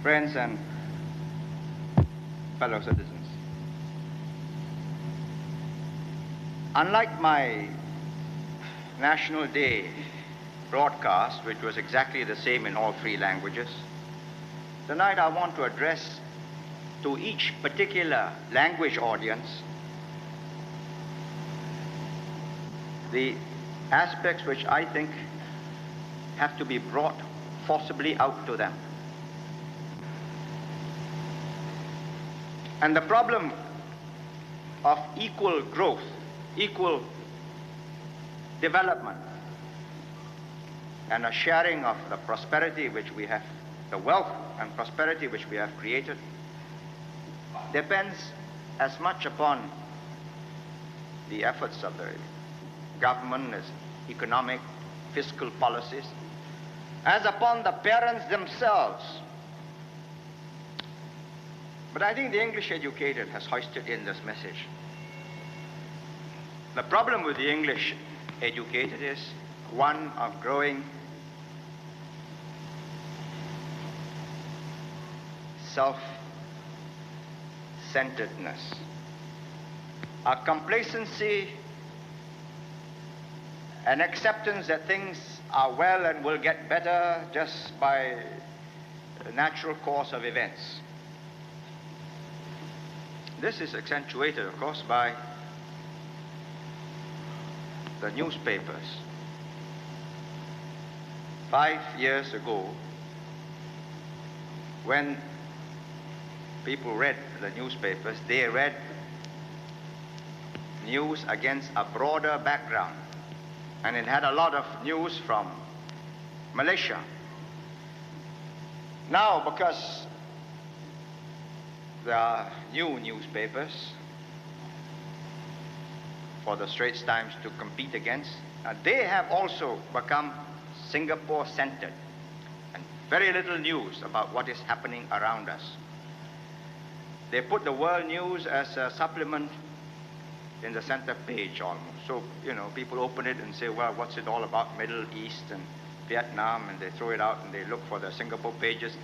Friends and fellow citizens, unlike my National Day broadcast, which was exactly the same in all three languages, tonight I want to address to each particular language audience the aspects which I think have to be brought forcibly out to them. And the problem of equal growth, equal development, and a sharing of the prosperity which we have, the wealth and prosperity which we have created, depends as much upon the efforts of the government as economic, fiscal policies, as upon the parents themselves. But I think the English educated has hoisted in this message. The problem with the English educated is one of growing self-centeredness, a complacency, an acceptance that things are well and will get better just by the natural course of events. This is accentuated, of course, by the newspapers. 5 years ago, when people read the newspapers, they read news against a broader background. And it had a lot of news from Malaysia. Now, because there are new newspapers for the Straits Times to compete against, they have also become Singapore-centered, and very little news about what is happening around us. They put the world news as a supplement in the center page almost. So, people open it and say, well, what's it all about? Middle East and Vietnam, and they throw it out and they look for the Singapore pages.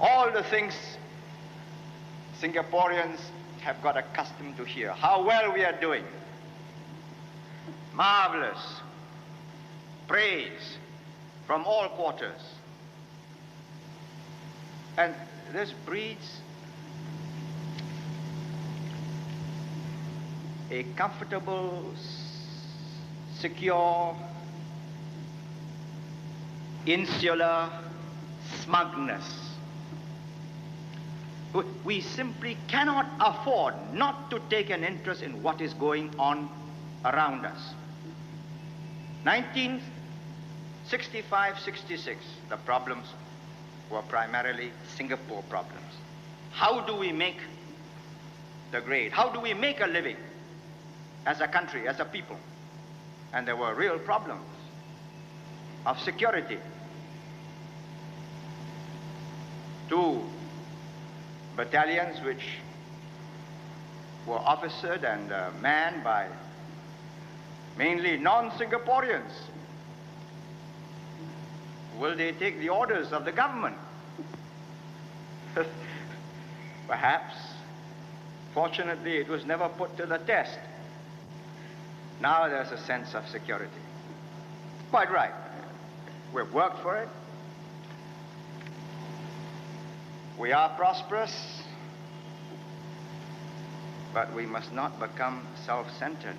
All the things Singaporeans have got accustomed to hear. How well we are doing. Marvelous. Praise from all quarters. And this breeds a comfortable, secure, insular smugness. We simply cannot afford not to take an interest in what is going on around us. 1965-66, the problems were primarily Singapore problems. How do we make the grade? How do we make a living as a country, as a people? And there were real problems of security. 2 battalions which were officered and manned by mainly non-Singaporeans. Will they take the orders of the government? Perhaps. Fortunately, it was never put to the test. Now there's a sense of security. Quite right. We've worked for it. We are prosperous, but we must not become self-centered.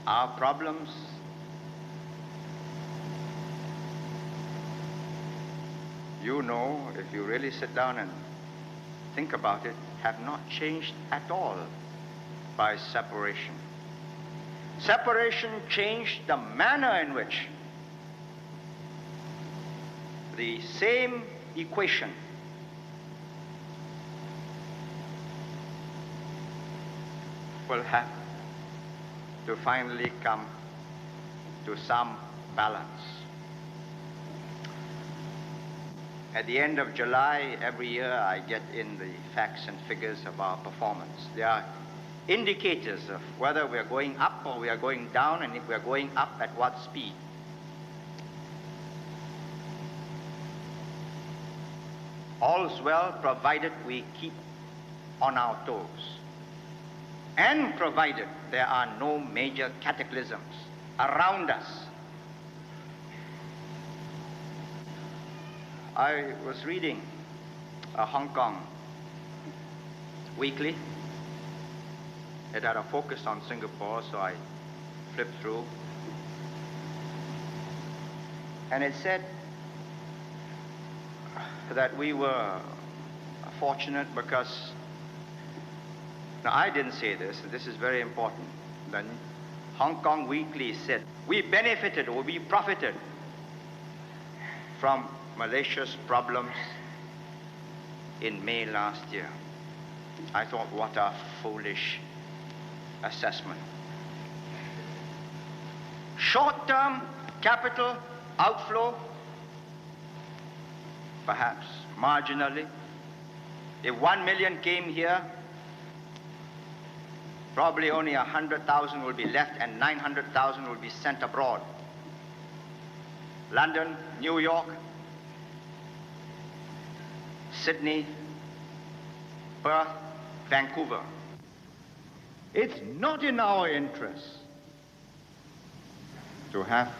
Our problems if you really sit down and think about it, have not changed at all by separation. Separation changed the manner in which the same equation will have to finally come to some balance. At the end of July every year, I get in the facts and figures of our performance. They are indicators of whether we are going up or we are going down, and if we are going up, at what speed. All's well provided we keep on our toes, and provided there are no major cataclysms around us. I was reading a Hong Kong weekly. It had a focus on Singapore, so I flipped through. And it said that we were fortunate because, now I didn't say this, and this is very important. The Hong Kong Weekly said, we benefited or we profited from Malaysia's problems in May last year. I thought, what a foolish assessment. Short-term capital outflow, perhaps marginally. If 1 million came here, probably only 100,000 will be left and 900,000 will be sent abroad. London, New York, Sydney, Perth, Vancouver. It's not in our interest to have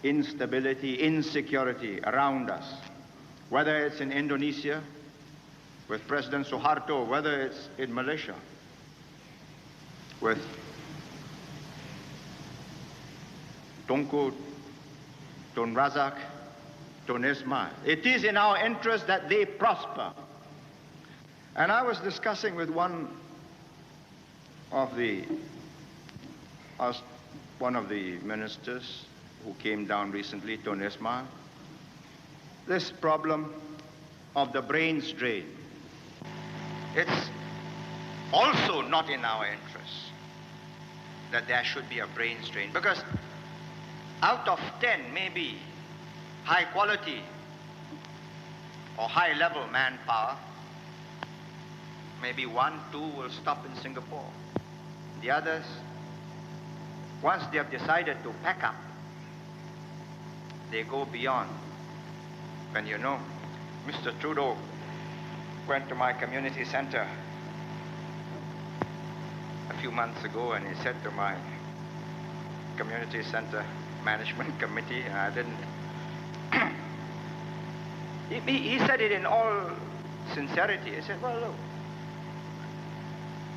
instability, insecurity around us, whether it's in Indonesia with President Suharto, whether it's in Malaysia with Tunku, Tun Razak, Tun Ismail. It is in our interest that they prosper. And I was discussing with one of the ministers who came down recently, Tun Ismail, this problem of the brains drain. It's also not in our interest that there should be a brains drain, because out of 10, maybe high quality or high level manpower, maybe 1, 2 will stop in Singapore. The others, once they have decided to pack up, they go beyond. When you know, Mr. Trudeau went to my community center a few months ago, and he said to my community center management committee, and I didn't, he said it in all sincerity. He said, well, look,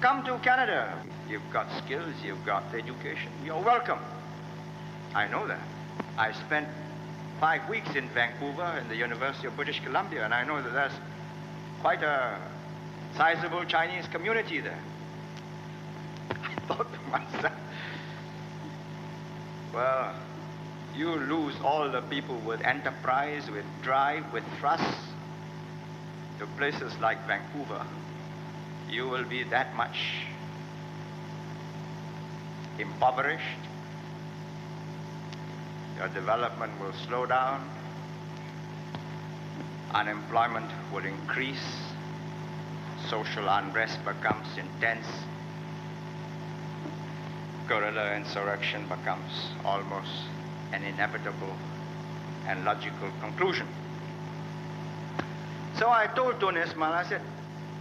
come to Canada. You've got skills, you've got education, you're welcome. I know that. I spent 5 weeks in Vancouver in the University of British Columbia, and I know that there's quite a sizable Chinese community there. I thought to myself, well, you lose all the people with enterprise, with drive, with thrust to places like Vancouver, you will be that much impoverished. Your development will slow down. Unemployment will increase. Social unrest becomes intense. Guerrilla insurrection becomes almost an inevitable and logical conclusion. So I told Tun Ismail, I said,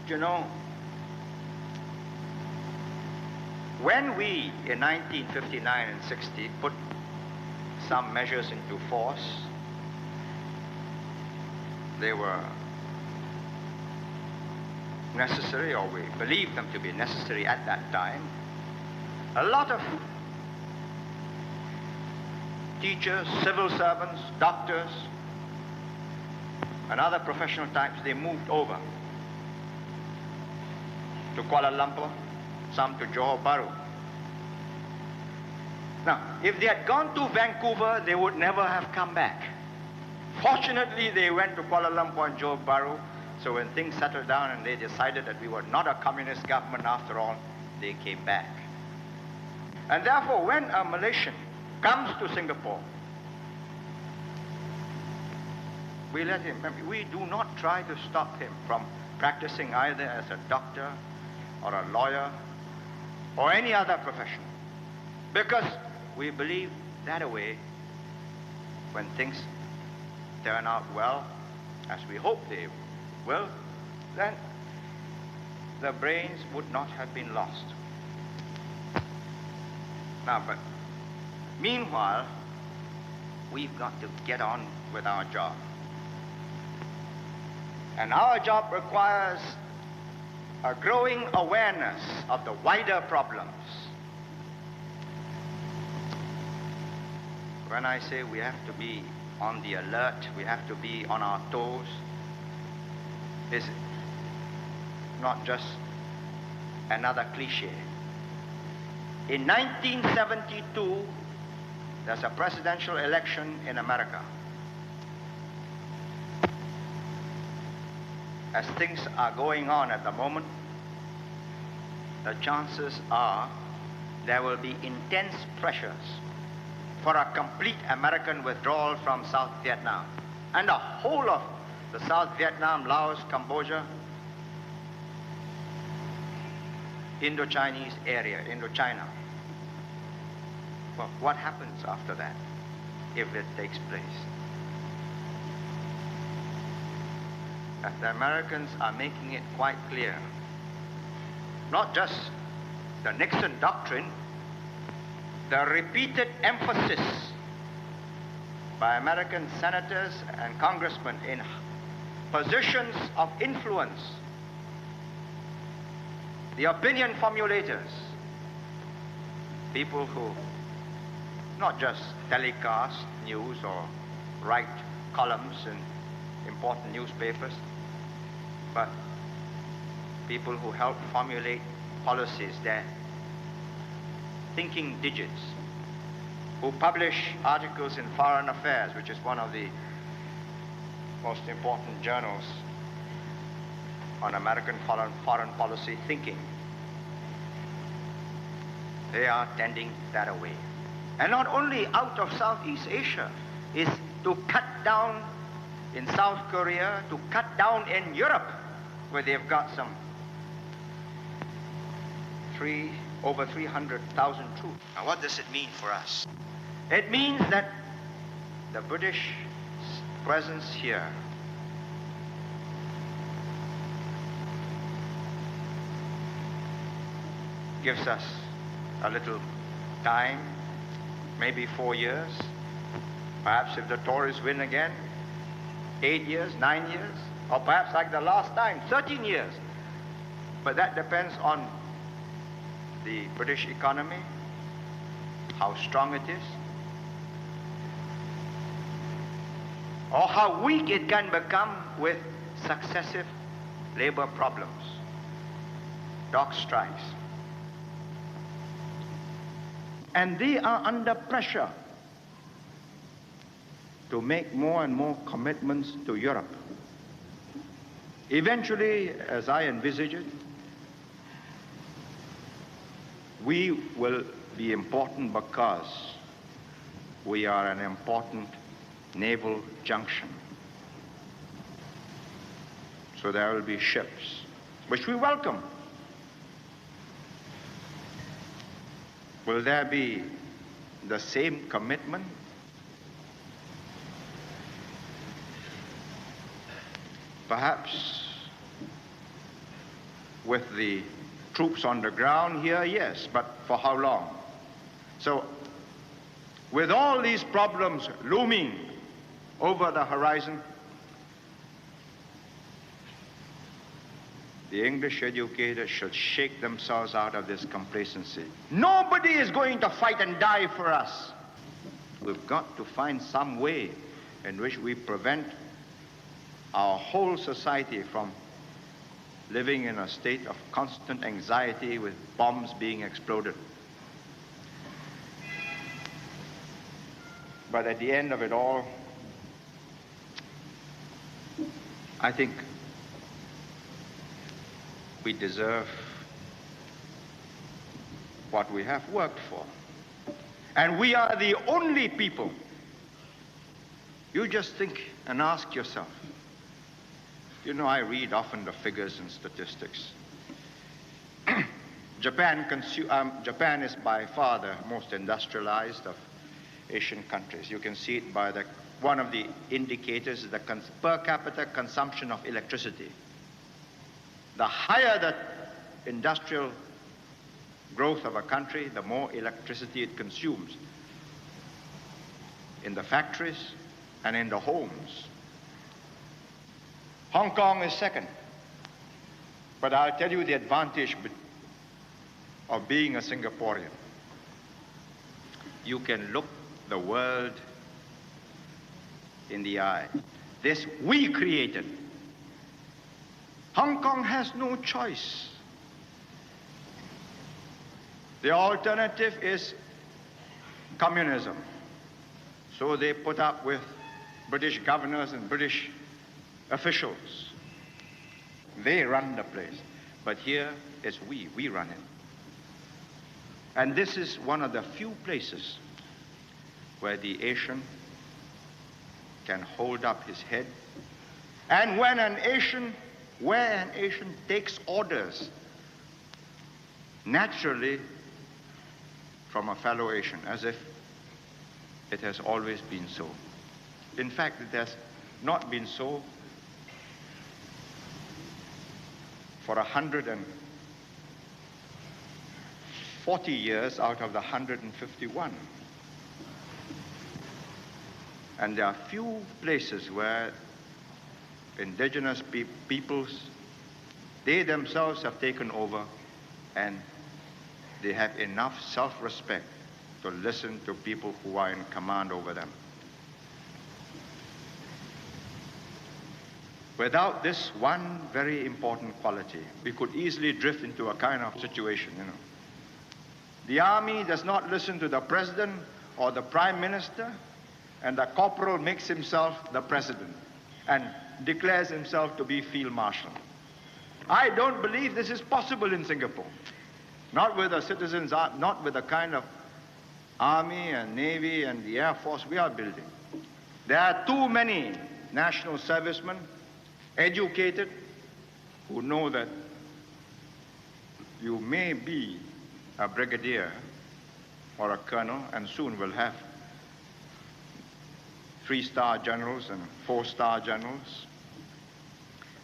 you know, when we, in 1959 and 60, put some measures into force, they were necessary, or we believed them to be necessary at that time. A lot of teachers, civil servants, doctors, and other professional types, they moved over to Kuala Lumpur, some to Johor Bahru. Now, if they had gone to Vancouver, they would never have come back. Fortunately, they went to Kuala Lumpur and Johor Bahru, so when things settled down and they decided that we were not a communist government after all, they came back. And therefore, when a Malaysian comes to Singapore, we let him. We do not try to stop him from practicing either as a doctor or a lawyer or any other profession, because we believe that way, when things turn out well, as we hope they will, then the brains would not have been lost. Now, but meanwhile, we've got to get on with our job. And our job requires a growing awareness of the wider problems. When I say we have to be on the alert, we have to be on our toes, is not just another cliche. In 1972, there's a presidential election in America. As things are going on at the moment, the chances are there will be intense pressures for a complete American withdrawal from South Vietnam. And the whole of the South Vietnam, Laos, Cambodia, Indo-Chinese area, Indochina. Well, what happens after that, if it takes place? The Americans are making it quite clear. Not just the Nixon doctrine, the repeated emphasis by American senators and congressmen in positions of influence, the opinion formulators, people who not just telecast news or write columns in important newspapers, but people who help formulate policies, their thinking digits, who publish articles in Foreign Affairs, which is one of the most important journals on American foreign policy thinking. They are tending that away. And not only out of Southeast Asia, is to cut down in South Korea, to cut down in Europe, where they've got some over 300,000 troops. Now what does it mean for us? It means that the British presence here gives us a little time, maybe 4 years, perhaps if the Tories win again, 8 years, 9 years, or perhaps like the last time, 13 years. But that depends on the British economy, how strong it is, or how weak it can become with successive labor problems, dock strikes. And they are under pressure to make more and more commitments to Europe. Eventually, as I envisage it, we will be important because we are an important naval junction. So there will be ships, which we welcome. Will there be the same commitment? Perhaps with the troops on the ground here, yes, but for how long? So, with all these problems looming over the horizon, the English educators should shake themselves out of this complacency. Nobody is going to fight and die for us. We've got to find some way in which we prevent our whole society from living in a state of constant anxiety with bombs being exploded. But at the end of it all, I think we deserve what we have worked for. And we are the only people. You just think and ask yourself. You know, I read often the figures and statistics. Japan is by far the most industrialized of Asian countries. You can see it by the one of the indicators is the per capita consumption of electricity. The higher the industrial growth of a country, the more electricity it consumes in the factories and in the homes. Hong Kong is second. But I'll tell you the advantage of being a Singaporean. You can look the world in the eye. This we created. Hong Kong has no choice. The alternative is communism. So they put up with British governors and British officials. They run the place. But here it's we run it. And this is one of the few places where the Asian can hold up his head. And when where an Asian takes orders, naturally from a fellow Asian, as if it has always been so. In fact, it has not been so for 140 years out of the 151. And there are few places where indigenous peoples, they themselves have taken over and they have enough self-respect to listen to people who are in command over them. Without this one very important quality, we could easily drift into a kind of situation, you know. The army does not listen to the president or the prime minister, and the corporal makes himself the president and declares himself to be field marshal. I don't believe this is possible in Singapore. Not with the citizens, not with the kind of army and navy and the air force we are building. There are too many national servicemen, educated, who know that you may be a brigadier or a colonel and soon will have 3-star generals and 4-star generals.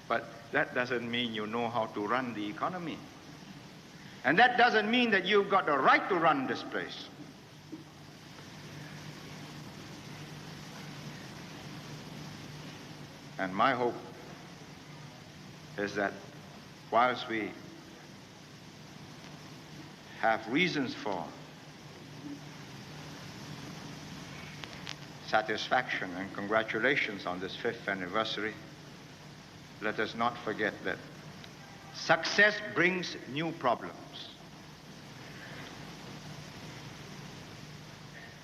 But that doesn't mean you know how to run the economy. And that doesn't mean that you've got the right to run this place. And my hope is that whilst we have reasons for satisfaction and congratulations on this 5th anniversary, let us not forget that success brings new problems.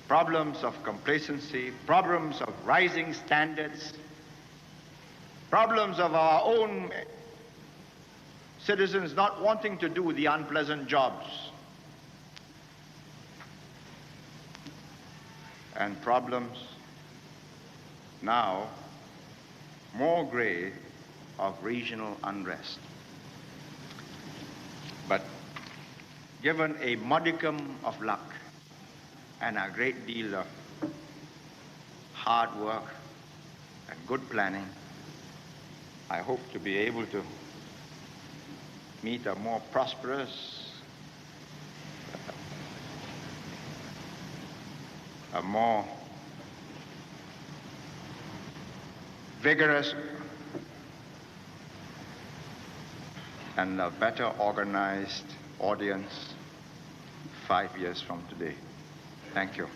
Problems of complacency, problems of rising standards, problems of our own citizens not wanting to do the unpleasant jobs, and problems now more grave of regional unrest. But given a modicum of luck and a great deal of hard work and good planning, I hope to be able to meet a more prosperous, a more vigorous, and a better organized audience 5 years from today. Thank you.